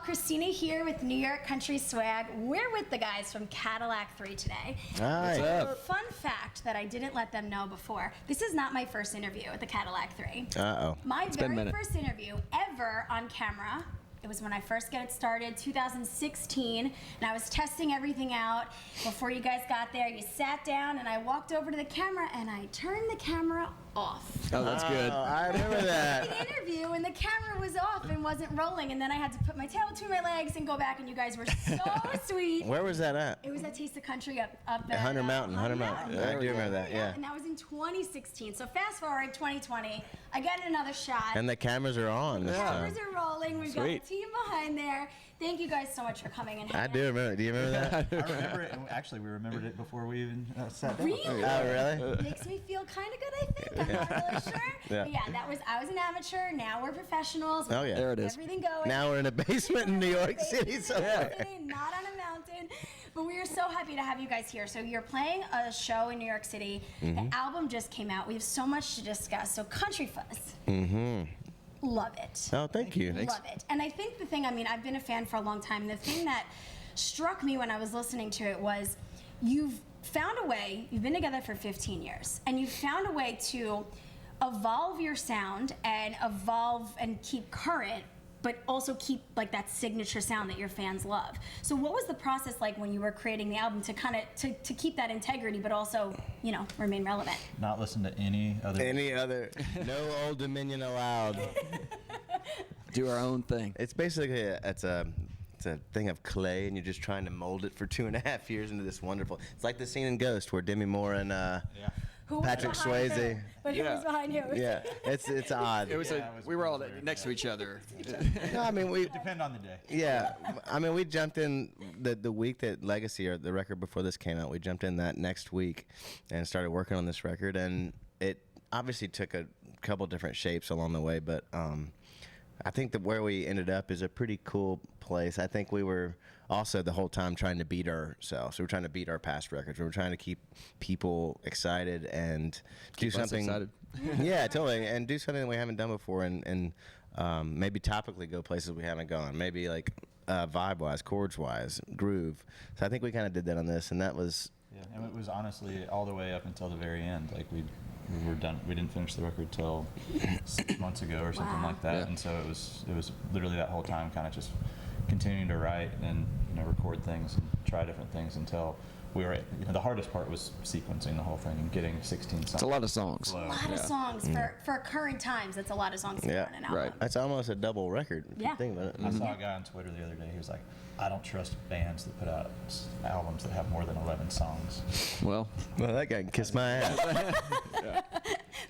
Christina here with NYCountry Swag. We're with the guys from Cadillac 3 today. Hi. What's up? Fun fact that I didn't let them know before. This is not my first interview at the Cadillac 3. Uh-oh. My very first interview ever on camera. It was when I first got it started, 2016, and I was testing everything out. Before you guys got there, you sat down, and I walked over to the camera, and I turned the camera off. Oh, that's good. I remember that. The interview, and the camera was off and wasn't rolling, and then I had to put my tail between my legs and go back, and you guys were so sweet. Where was that at? It was at Taste of Country up there. Hunter Mountain. Yeah, I do remember that, yeah. And that was in 2016. So fast forward 2020, I get another shot. And the cameras are on this time. Cameras are rolling. We've got the team behind there. Thank you guys so much for coming and I do remember it. Do you remember that? I remember it. Actually, we remembered it before we even sat down. Really? Oh, really? Makes me feel kind of good, I think. I'm not really sure. Yeah. But yeah, I was an amateur. Now we're professionals. Oh, yeah. There it is. Everything going. Now we're in a basement in New York City somewhere. Not on a mountain. But we are so happy to have you guys here. So you're playing a show in New York City. The album just came out. We have so much to discuss. So Country Fuzz. Love it. Oh, thank you. Love it. And I think the thing, I've been a fan for a long time. And the thing that struck me when I was listening to it was you've found a way, you've been together for 15 years, and you've found a way to evolve your sound and evolve and keep current, but also keep like that signature sound that your fans love. So what was the process like when you were creating the album to kind of to keep that integrity, but also, remain relevant? Not listen to any other. No Old Dominion allowed. Do our own thing. It's basically it's a thing of clay, and you're just trying to mold it for 2.5 years into this wonderful. It's like the scene in Ghost where Demi Moore and Patrick Swayze. But who was behind who? Yeah, it's odd. It was we were all next to each other. No, I mean we Depend on the day. Yeah, I mean we jumped in the week that Legacy, or the record before this came out, we jumped in that next week and started working on this record, and it obviously took a couple different shapes along the way, but I think that where we ended up is a pretty cool place. I think we were also the whole time trying to beat ourselves. We were trying to beat our past records. We were trying to keep people excited and do something. Excited. Yeah, totally, and do something that we haven't done before, and maybe topically go places we haven't gone. Maybe like vibe-wise, chords-wise, groove. So I think we kind of did that on this, and that was. Yeah, and it was honestly all the way up until the very end. Like we were done. We didn't finish the record till 6 months ago or something like that. Yeah. And so it was literally that whole time, kind of just continuing to write and record things and try different things until we were. The hardest part was sequencing the whole thing and getting 16 songs. It's a lot of songs. A lot of songs for current times. That's a lot of songs to put on an album. Right. That's almost a double record. If you think about it. I saw a guy on Twitter the other day. He was like, "I don't trust bands that put out albums that have more than 11 songs." Well, that guy can kiss my ass.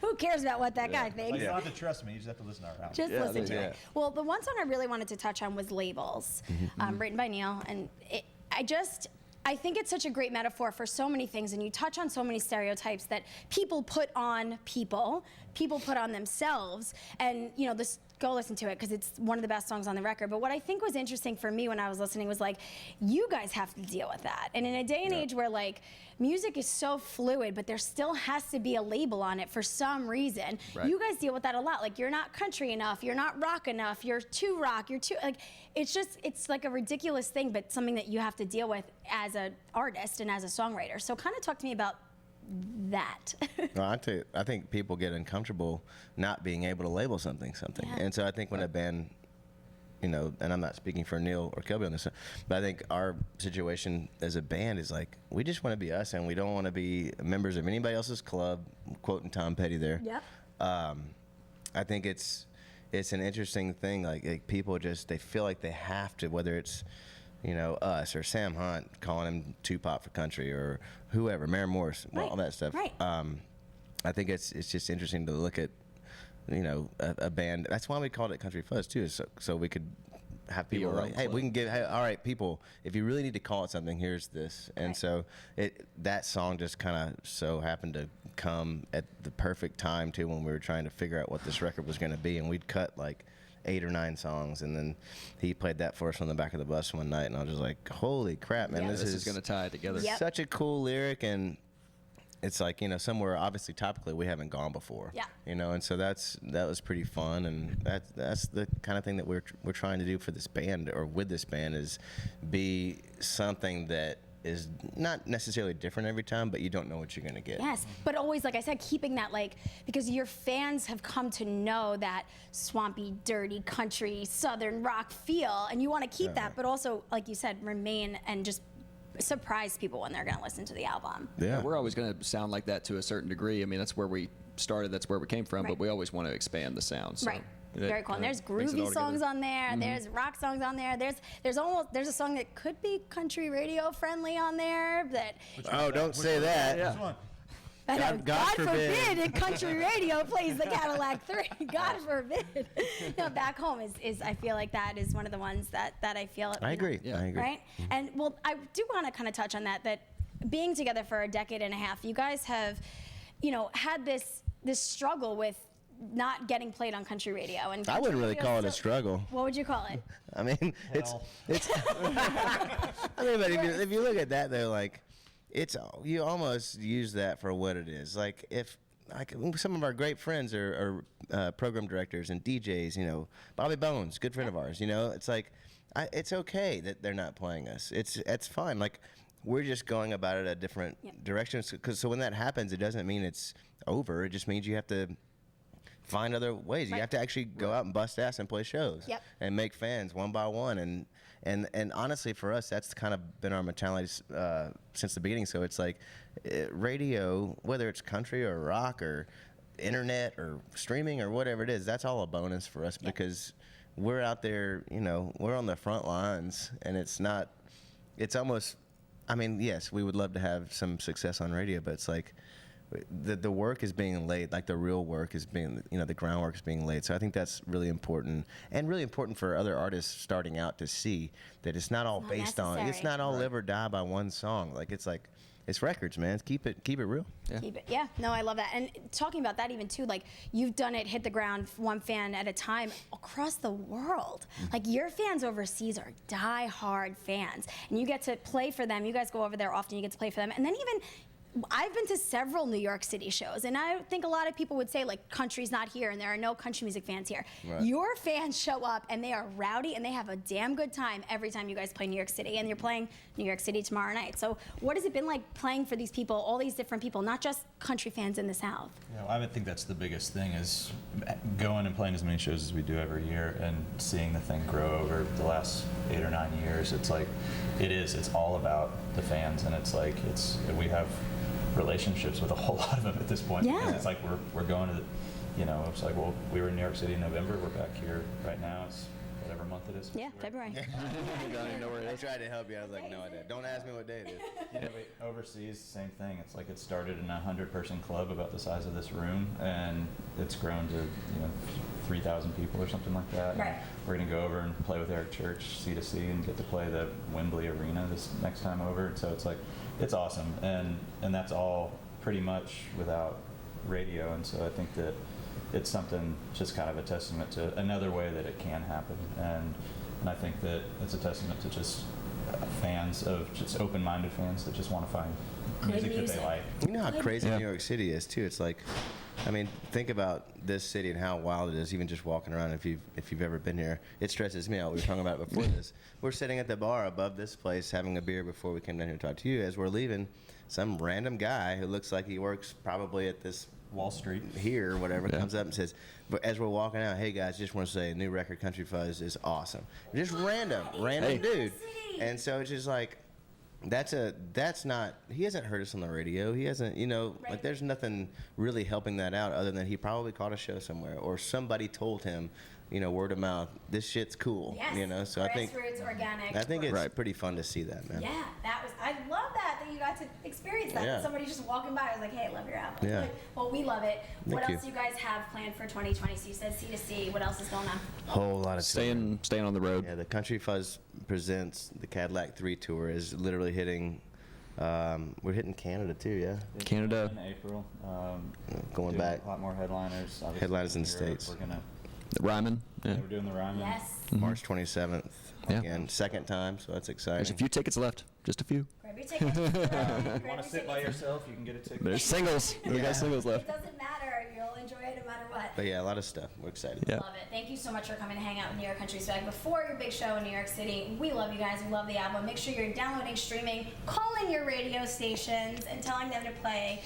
Who cares about what that guy thinks? Like, you don't have to trust me. You just have to listen to our album. Just listen to it. Well, the one song I really wanted to touch on was Labels, written by Neil. And I think it's such a great metaphor for so many things, and you touch on so many stereotypes that people put on people put on themselves, and this. Go listen to it because it's one of the best songs on the record. But what I think was interesting for me when I was listening was like, you guys have to deal with that. And in a day and age where like music is so fluid, but there still has to be a label on it for some reason. Right. You guys deal with that a lot. Like, you're not country enough, you're not rock enough, you're too rock, you're too like. It's like a ridiculous thing, but something that you have to deal with as an artist and as a songwriter. So kind of talk to me about that. No, I think people get uncomfortable not being able to label something. Yeah. And so I think when a band, and I'm not speaking for Neil or Kelby on this, but I think our situation as a band is like, we just want to be us, and we don't want to be members of anybody else's club, quoting Tom Petty there. Yep. I think it's an interesting thing, like people they feel like they have to, whether it's us or Sam Hunt calling him Tupac for country, or whoever, Maren Morris, all that stuff. Right. I think it's just interesting to look at, a band. That's why we called it Country Fuzz too, so we could have people like, hey, we can give, hey, all right, people, if you really need to call it something, here's this. And so that song just kind of so happened to come at the perfect time too, when we were trying to figure out what this record was going to be, and we'd cut like 8 or 9 songs, and then he played that for us on the back of the bus one night, and I was just like, holy crap, man, this is going to tie it together. Yep. Such a cool lyric, and it's like, you know, somewhere obviously topically we haven't gone before. Yeah. You know, and so that was pretty fun, and that's the kind of thing that we're trying to do for this band, or with this band, is be something that is not necessarily different every time, but you don't know what you're going to get. Yes, but always, like I said, keeping that, like, because your fans have come to know that swampy, dirty, country, southern rock feel, and you want to keep that, but also, like you said, remain and just surprise people when they're going to listen to the album. Yeah. We're always going to sound like that to a certain degree. I mean, that's where we started, that's where we came from, but we always want to expand the sound. So Right. Very cool. And there's brings it all groovy songs together. on there. There's rock songs on there. There's a song that could be country radio friendly on there. That Oh, don't say that. Yeah. God forbid. if country radio plays the Cadillac Three. God forbid. No, Back Home is I feel like that is one of the ones that I feel. I agree. Yeah. I agree. Right? And well, I do want to kind of touch on that being together for a decade and a half, you guys have, you know, had this struggle with not getting played on country radio. And I country wouldn't really radio call it a still- struggle. What would you call it? I mean, it's. I mean, but if you look at that though, like, you almost use that for what it is. Like, if like some of our great friends are program directors and DJs, you know, Bobby Bones, good friend of ours. You know, it's like, it's okay that they're not playing us. It's fine. Like, we're just going about it a different direction. So when that happens, it doesn't mean it's over. It just means you have to find other ways. You have to actually go out and bust ass and play shows and make fans one by one. And honestly, for us, that's kind of been our mentality since the beginning. So it's like radio, whether it's country or rock or internet or streaming or whatever it is, that's all a bonus for us because we're out there, you know, we're on the front lines, and it's almost, I mean, yes, we would love to have some success on radio, but it's like, the work is being laid, like the real work is being, you know, the groundwork is being laid. So I think that's really important, and really important for other artists starting out to see that it's not all based on, it's not all live or die by one song. Like, it's records, man. Keep it real. Yeah. Keep it. Yeah, no, I love that. And talking about that even too, like, you've done it, hit the ground one fan at a time across the world. Like, your fans overseas are die-hard fans, and you get to play for them. You guys go over there often, you get to play for them. And then even, I've been to several New York City shows, and I think a lot of people would say, like, country's not here and there are no country music fans here. Right. Your fans show up and they are rowdy and they have a damn good time every time you guys play New York City, and you're playing New York City tomorrow night. So what has it been like playing for these people, all these different people, not just country fans in the South? You know, I would think that's the biggest thing is going and playing as many shows as we do every year and seeing the thing grow over the last 8 or 9 years. It's like, it's all about the fans, and it's like, we have relationships with a whole lot of them at this point. Yeah. Because it's like we're going to, you know, it's like, well, we were in New York City in November. We're back here right now. It's whatever month it is. Yeah, February. Don't even know where it I is. tried to help you. I was like, no idea. Don't ask me what day it is. Yeah, but overseas, same thing. It's like it started in a 100-person club about the size of this room, and it's grown to, you know, 3,000 people or something like that. Right. And we're gonna go over and play with Eric Church, C2C, and get to play the Wembley Arena this next time over. So it's like, it's awesome, and that's all pretty much without radio. And so I think that it's something, just kind of a testament to another way that it can happen, and I think that it's a testament to just fans, of just open-minded fans that just want to find music that they like. You know how crazy New York City is too. It's like, I mean, think about this city and how wild it is. Even just walking around, if you've ever been here, it stresses me out. We were talking about it before this. We're sitting at the bar above this place having a beer before we came down here to talk to you. As we're leaving, some random guy who looks like he works probably at this Wall Street here or whatever comes up and says, but as we're walking out, hey guys, just want to say, new record Country Fuzz is awesome. Just random dude. And so it's just like, that's not, he hasn't heard us on the radio. He hasn't, you know, like, there's nothing really helping that out other than he probably caught a show somewhere, or somebody told him, you know, word of mouth, this shit's cool. Yes. You know, so Grassroots, organic. I think it's pretty fun to see that, man. Yeah, I love that you got to experience that. Yeah. Somebody just walking by was like, hey, I love your album. Yeah. Like, well, we love it. What Thank else you. do you guys have planned for 2020? So you said C2C. What else is going on? Whole lot of Staying on the road. Yeah, the Country Fuzz presents the Cadillac 3 tour is literally hitting. We're hitting Canada too, yeah. Canada. In April. Going doing back. a lot more headliners. Obviously Headliners in the Europe. States. We're gonna Ryman. Yeah. They were doing the Ryman. Yes. March 27th. Yeah. Again, second time, so that's exciting. There's a few tickets left. Just a few. Grab your tickets. If you want to sit by yourself, you can get a ticket. There's singles. We got singles It left. doesn't matter. You'll enjoy it no matter what. But yeah, a lot of stuff. We're excited. Yeah. Love it. Thank you so much for coming to hang out with New York Country Swag before your big show in New York City. We love you guys. We love the album. Make sure you're downloading, streaming, calling your radio stations, and telling them to play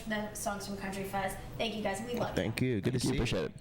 the songs from Country Fuzz. Thank you guys. We love you. Thank you. Good to see you. Appreciate it.